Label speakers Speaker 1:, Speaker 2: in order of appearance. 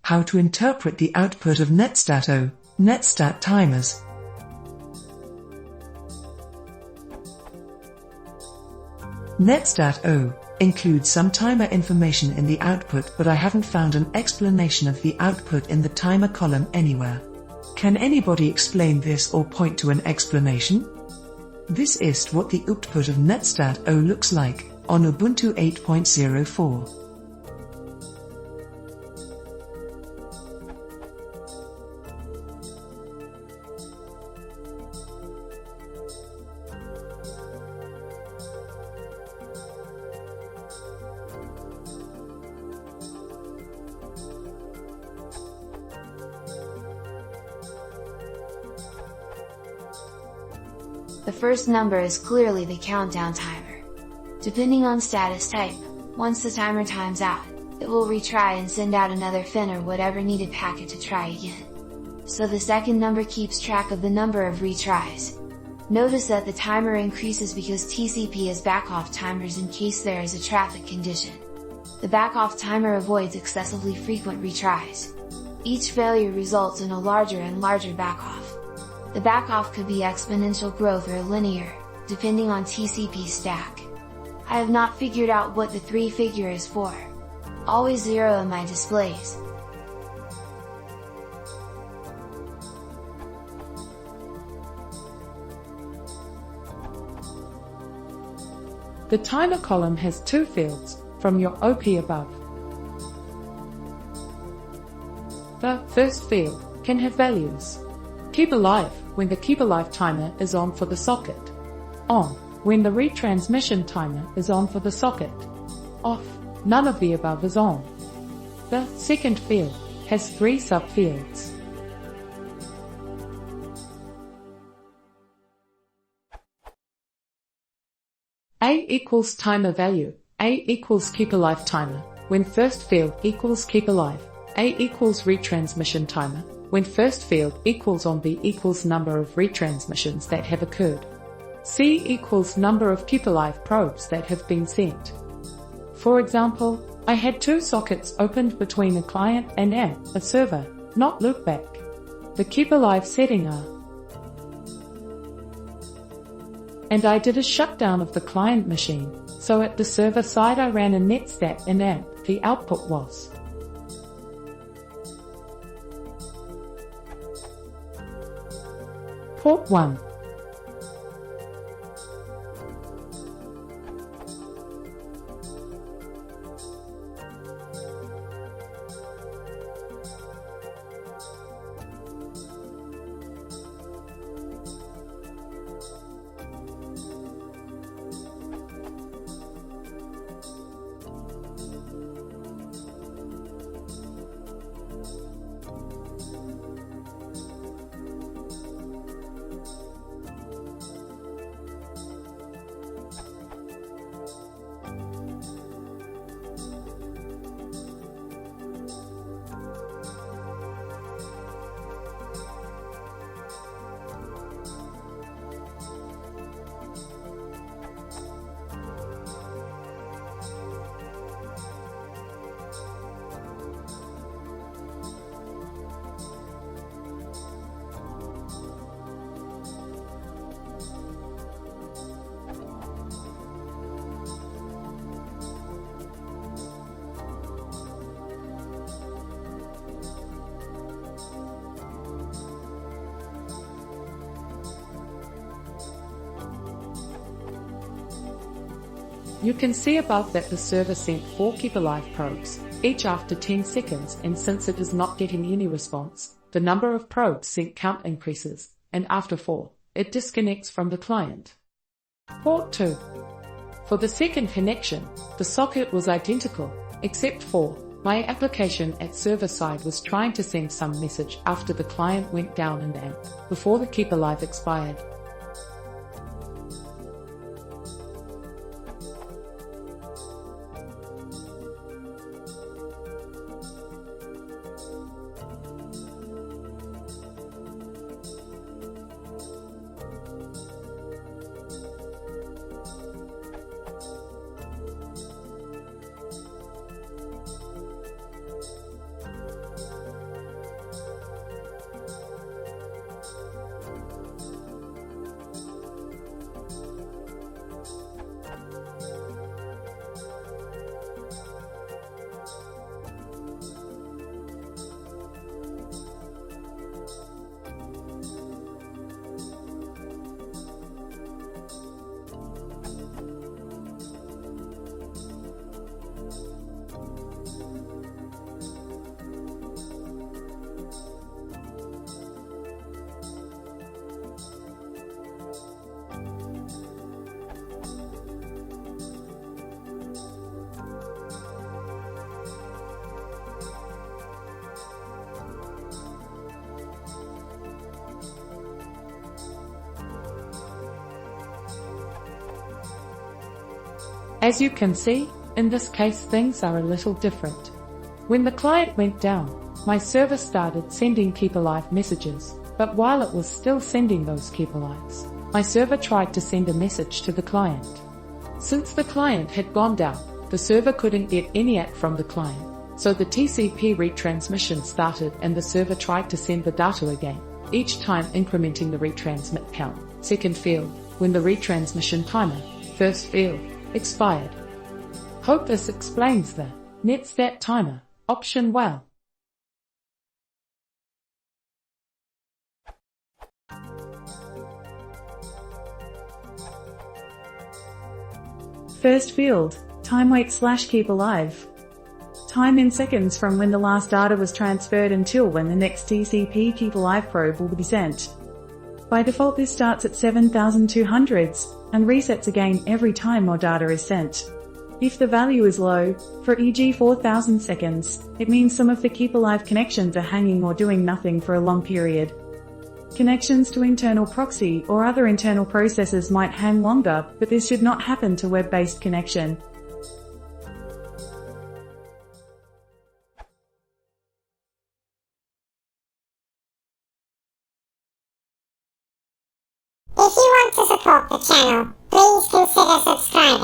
Speaker 1: How to interpret the output of netstat O, netstat timers. Netstat O includes some timer information in the output, but I haven't found an explanation of the output in the timer column anywhere. Can anybody explain this or point to an explanation? This is what the output of netstat O looks like on Ubuntu 8.04.
Speaker 2: The first number is clearly the countdown timer. Depending on status type, once the timer times out, it will retry and send out another fin or whatever needed packet to try again. So the second number keeps track of the number of retries. Notice that the timer increases because TCP has backoff timers in case there is a traffic condition. The backoff timer avoids excessively frequent retries. Each failure results in a larger and larger backoff. The backoff could be exponential growth or linear, depending on TCP stack. I have not figured out what the 3 figure is for. Always 0 in my displays.
Speaker 3: The timer column has 2 fields, from your OP above. The first field can have values. Keep alive when the keep alive timer is on for the socket. On when the retransmission timer is on for the socket. Off, none of the above is on. The second field has 3 subfields. A equals timer value. A equals keep alive timer, when first field equals keep alive. A equals retransmission timer, when first field equals on. B equals number of retransmissions that have occurred. C equals number of keep alive probes that have been sent. For example, I had 2 sockets opened between a client and a server, not loopback. The keep alive setting are. And I did a shutdown of the client machine, so at the server side I ran a netstat in AMP. The output was port 1. You can see above that the server sent 4 keep alive probes, each after 10 seconds, and since it is not getting any response, the number of probes sent count increases, and after 4, it disconnects from the client. Port 2. For the second connection, the socket was identical, except for, my application at server side was trying to send some message after the client went down in AMP, before the keep alive expired. As you can see, in this case things are a little different. When the client went down, my server started sending keep alive messages, but while it was still sending those keep alives, my server tried to send a message to the client. Since the client had gone down, the server couldn't get any ACK from the client, so the TCP retransmission started and the server tried to send the data again, each time incrementing the retransmit count, second field, when the retransmission timer, first field, expired. Hope this explains the netstat timer option well.
Speaker 4: First field, time wait / keep alive. Time in seconds from when the last data was transferred until when the next TCP keep alive probe will be sent. By default this starts at 7200s, and resets again every time more data is sent. If the value is low, for e.g. 4000 seconds, it means some of the keep alive connections are hanging or doing nothing for a long period. Connections to internal proxy or other internal processes might hang longer, but this should not happen to web-based connection.
Speaker 5: If you want to support the channel, please consider subscribing.